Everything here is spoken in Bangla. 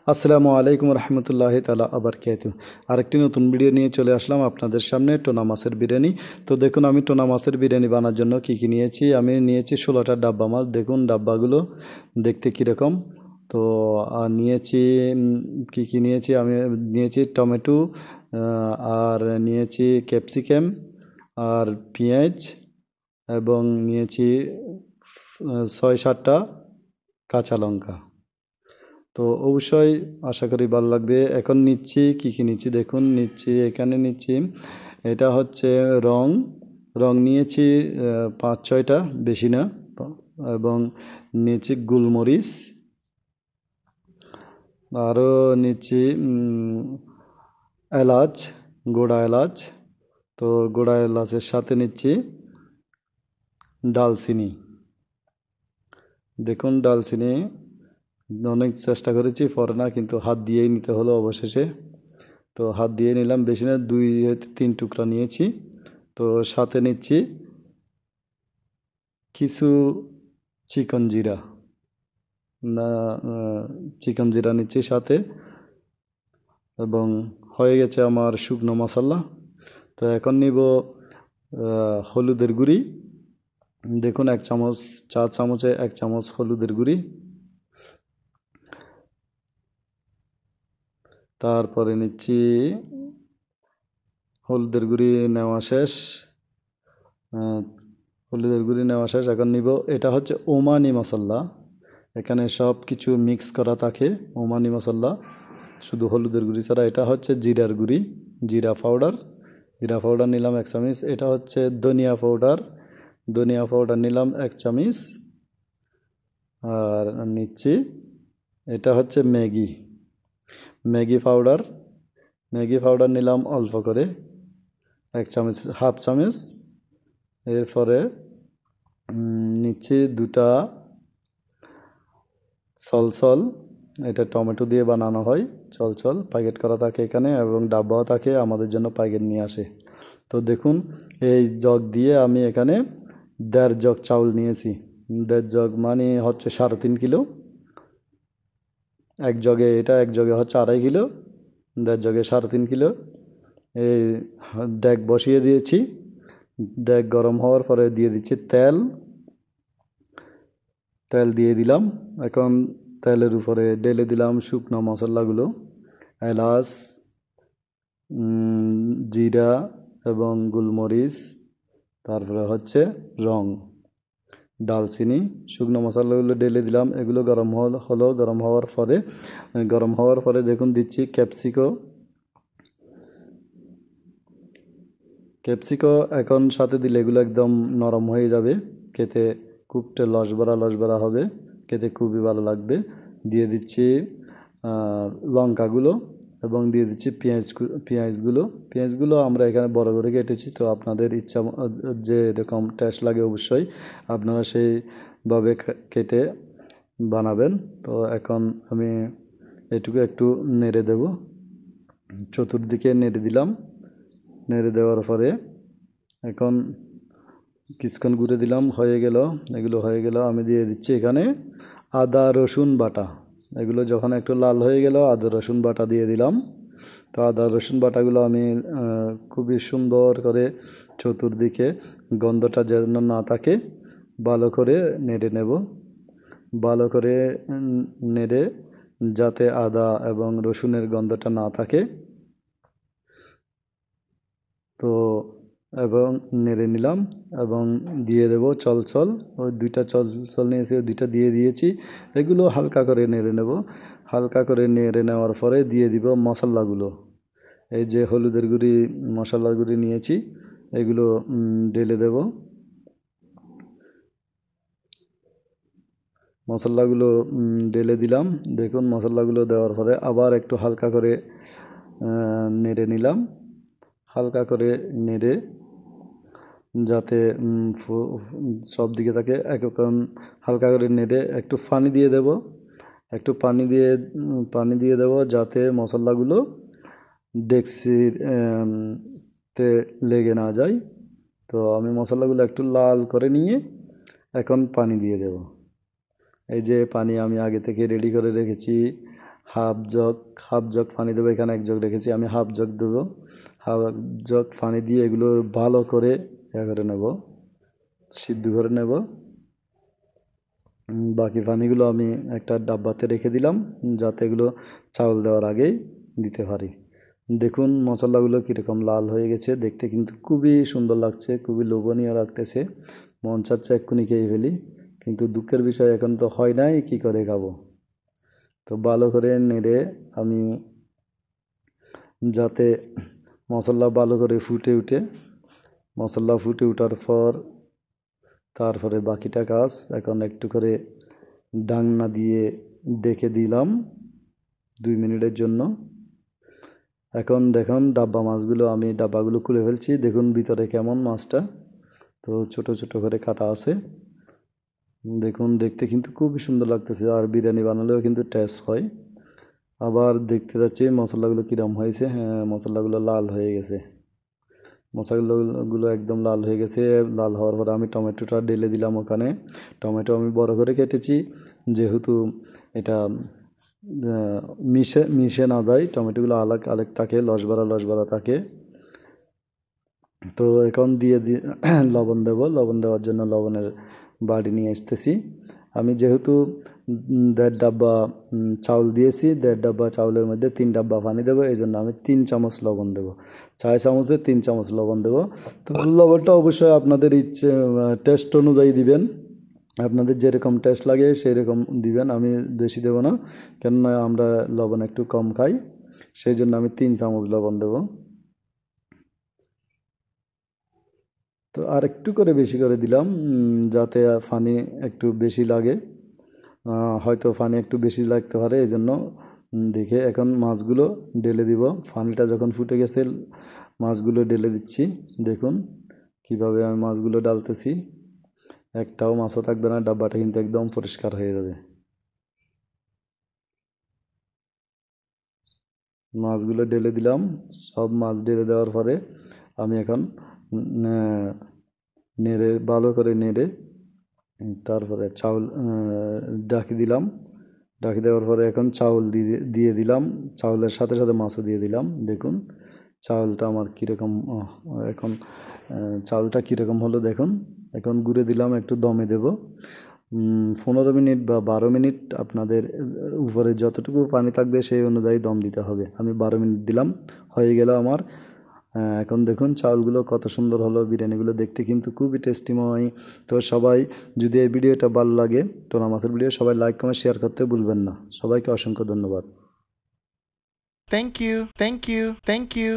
আসসালামু আলাইকুম রহমতুল্লাহি তাআলা আবারকাতুহু। আরেকটি নতুন ভিডিও নিয়ে চলে আসলাম আপনাদের সামনে, টোনা মাছের বিরিয়ানি। তো দেখুন, আমি টোনা মাছের বিরিয়ানি বানানোর জন্য কি কি নিয়েছি। আমি নিয়েছি 16টা ডাব্বা মাছ। দেখুন ডাব্বাগুলো দেখতে কীরকম। তো নিয়েছি কি কি নিয়েছি, আমি নিয়েছি টমেটো, আর নিয়েছি ক্যাপসিকাম আর পেঁয়াজ, এবং নিয়েছি 6-7টা কাঁচা লঙ্কা। তো অবশ্যই আশা করি ভালো লাগবে। এখন নিচ্ছি কি কি নিচ্ছি দেখুন। এখানে নিচ্ছি, এটা হচ্ছে রং রং নিয়েছি 5-6টা, বেশি না। এবং নিয়েছি গোলমরিচ, আরও নিচ্ছি এলাচ, গোড়া এলাচ। তো গোড়া এলাচের সাথে নিচ্ছি ডালচিনি। দেখুন ডালচিনি অনেক চেষ্টা করেছি, পরে না, কিন্তু হাত দিয়েই নিতে হলো অবশেষে। তো হাত দিয়ে নিলাম, বেশি না, 2-3 টুকরা নিয়েছি। তো সাথে নিচ্ছি কিছু চিকন জিরা, না চিকন জিরা নিচ্ছি সাথে। এবং হয়ে গেছে আমার শুকনো মশলা। তো এখন নিব হলুদের গুঁড়ি। দেখুন 1 চামচ, 4 চামচে 1 চামচ হলুদের গুঁড়ি। তারপরে নিচ্ছি, হলুদের গুঁড়ি নেওয়া শেষ। এখন নিব, এটা হচ্ছে ওমানি মশলা। এখানে সব কিছু মিক্স করা থাকে, ওমানি মশলা, শুধু হলুদের গুঁড়ি ছাড়া। এটা হচ্ছে জিরার গুঁড়ি, জিরা পাউডার নিলাম 1 চামচ। এটা হচ্ছে ধনিয়া পাউডার নিলাম 1 চামচ। আর নিচ্ছি, এটা হচ্ছে ম্যাগি পাউডার নিলাম অল্প করে, 1 চামচ, হাফ চামচ। এরপরে নিচ্ছি 2টা চলচল। এটা টমেটো দিয়ে বানানো হয়, চলচল প্যাকেট করা থাকে এখানে, এবং ডাব্বাও থাকে, আমাদের জন্য প্যাকেট নিয়ে আসে। তো দেখুন, এই জগ দিয়ে আমি এখানে 1.5 জগ চাউল নিয়েছি। 1.5 জগ মানে হচ্ছে 3.5 কিলো। এক জগে হচ্ছে 2.5 কিলো, 1.5 জগে 3.5 কিলো। এই ডেক বসিয়ে দিয়েছি। ডেক গরম হওয়ার পরে দিয়ে দিচ্ছি তেল দিয়ে দিলাম। এখন তেলের উপরে ঢেলে দিলাম শুকনো মশলাগুলো, এলাচ, জিরা এবং গোলমরিচ, তারপরে হচ্ছে রং, ডালচিনি। শুকনো মশলাগুলো ঢেলে দিলাম। এগুলো গরম হলো। গরম হওয়ার পরে দেখুন দিচ্ছি ক্যাপসিকো। এখন সাথে দিলে এগুলো একদম নরম হয়ে যাবে, খেতে খুব লসবরা হবে, খেতে খুবই ভালো লাগবে। দিয়ে দিচ্ছি লঙ্কাগুলো, এবং দিয়ে দিচ্ছি পেঁয়াজগুলো আমরা এখানে বড় করে কেটেছি। তো আপনাদের ইচ্ছা যে এরকম টেস্ট লাগে, অবশ্যই আপনারা সেইভাবে কেটে বানাবেন। তো এখন আমি এটুকু একটু নেড়ে দেব, চতুর্দিকে নেড়ে দিলাম। নেড়ে দেওয়ার পরে এখন কিছুক্ষণ ঘুরে দিলাম, এগুলো হয়ে গেল। আমি দিয়ে দিচ্ছি এখানে আদা রসুন বাটা। এগুলো যখন একটু লাল হয়ে গেল, আদা রসুন বাটা দিয়ে দিলাম। তো আদা রসুন বাটাগুলো আমি খুবই সুন্দর করে চতুর্দিকে গন্ধটা যেন না থাকে ভালো করে নেড়ে নেব। ভালো করে নেড়ে, যাতে আদা এবং রসুনের গন্ধটা না থাকে, তো এবং নেড়ে নিলাম। এবং দিয়ে দেব চলচল। ওই 2টা চলচল নিয়েছি, ওই 2টা দিয়ে দিয়েছি। এগুলো হালকা করে নেড়ে নেব। হালকা করে নেড়ে নেওয়ার পরে দিয়ে দিব মশলাগুলো। এই যে হলুদের গুঁড়ি, মশলার গুঁড়ি নিয়েছি, এগুলো ঢেলে দেব। মশলাগুলো ঢেলে দিলাম। দেখুন মশলাগুলো দেওয়ার পরে আবার একটু হালকা করে নেড়ে নিলাম। হালকা করে নেড়ে, যাতে সব দিকে থাকে একরকম, হালকা করে নেড়ে একটু পানি দিয়ে দেব। পানি দিয়ে দেব, যাতে মশলাগুলো ডেক্সির তে লেগে না যায়। তো আমি মশলাগুলো একটু লাল করে নিয়ে এখন পানি দিয়ে দেব। এই যে পানি আমি আগে থেকে রেডি করে রেখেছি, হাফ জগ পানি দেবো। এখানে 1 জগ রেখেছি, আমি হাফ জগ দেবো। হাফ জগ পানি দিয়ে এগুলো ভালো করে করে নেব, সিদ্ধ করে নেব। বাকি পানিগুলো আমি একটা ডাব্বাতে রেখে দিলাম, যাতে এগুলো চাউল দেওয়ার আগেই দিতে পারি। দেখুন মশলাগুলো কীরকম লাল হয়ে গেছে, দেখতে কিন্তু খুবই সুন্দর লাগছে, খুবই লোভনীয় লাগতেছে। মন চাচ্ছে এক্ষুনি খেয়ে ফেলি, কিন্তু দুঃখের বিষয় এখন তো হয় নাই, কী করে খাবো। তো ভালো করে নেড়ে আমি, যাতে মশলা ভালো করে মশলা ফুটে ওঠার পর তারপরে বাকিটা কাজ এখন একটু করে ঢাকনা দিয়ে ডেকে দিলাম 2 মিনিটের জন্য। এখন দেখুন আমি ডাব্বাগুলো খুলে ফেলছি। দেখুন ভিতরে কেমন মাছটা, তো ছোট ছোট করে কাটা আছে। দেখুন দেখতে কিন্তু খুবই সুন্দর লাগতেছে, আর বিরিয়ানি বানালেও কিন্তু টেস্ট হয়। আবার দেখতে যাচ্ছি মশলাগুলো কীরকম হয়েছে। হ্যাঁ, মশলাগুলো লাল হয়ে গেছে, মশলাগুলো একদম লাল হয়ে গেছে। লাল হওয়ার পরে আমি টমেটোটা ঢেলে দিলাম ওখানে। টমেটো আমি বড় করে কেটেছি, যেহেতু এটা মিশে না যায়, টমেটোগুলো আলাগ আলাগ থাকে, লসবরা থাকে। তো এখন দিয়ে লবণ দেব। লবণ দেওয়ার জন্য লবণের বাটি নিয়ে আসতেছি। আমি যেহেতু 1.5 ডাব্বা চাউল দিয়েছি, 1.5 ডাব্বা চাউলের মধ্যে 3 ডাব্বা পানি দেবো, এই জন্য আমি 3 চামচ লবণ দেবো। 4 চামচে 3 চামচ লবণ দেবো। তো লবণটা অবশ্যই আপনাদের ইচ্ছে টেস্ট অনুযায়ী দিবেন, আপনাদের যেরকম টেস্ট লাগে সেই রকম দিবেন। আমি বেশি দেবো না, কেননা আমরা লবণ একটু কম খাই, সেই জন্য আমি 3 চামচ লবণ দেবো। তো আর একটু করে বেশি করে দিলাম, যাতে পানি একটু বেশি লাগে। হয়তো পানি একটু বেশি লাগতে পারে, এই জন্য দেখে এখন মাছগুলো ঢেলে দিব। পানিটা যখন ফুটে গেছে মাছগুলো ঢেলে দিচ্ছি। দেখুন কিভাবে আমি মাছগুলো ডালতেছি, একটাও মাছও থাকবে না, ডাব্বাটা কিন্তু একদম পরিষ্কার হয়ে যাবে। মাছগুলো ঢেলে দিলাম। সব মাছ ঢেলে দেওয়ার পরে আমি এখন নেড়ে ভালো করে নেড়ে তারপরে চাউল ঢাকি দিলাম। ঢাকি দেওয়ার পরে এখন চাউল দিয়ে দিলাম, চাউলের সাথে সাথে মাছও দিয়ে দিলাম। দেখুন চাউলটা আমার কীরকম এখন, চাউলটা কীরকম হলো দেখুন। এখন গুঁড়ে দিলাম, একটু দমে দেব 15 মিনিট বা 12 মিনিট। আপনাদের উপরে যতটুকু পানি থাকবে সেই অনুযায়ী দম দিতে হবে। আমি 12 মিনিট দিলাম, হয়ে গেল আমার। এখন দেখুন চাউলগুলো কত সুন্দর হলো, বিরিয়ানিগুলো দেখতে কিন্তু খুবই টেস্টিময়। তো সবাই যদি এই ভিডিওটা ভালো লাগে, টোনা মাছের ভিডিও, সবাই লাইক কমেন্ট শেয়ার করতে ভুলবেন না। সবাইকে অসংখ্য ধন্যবাদ। Thank you.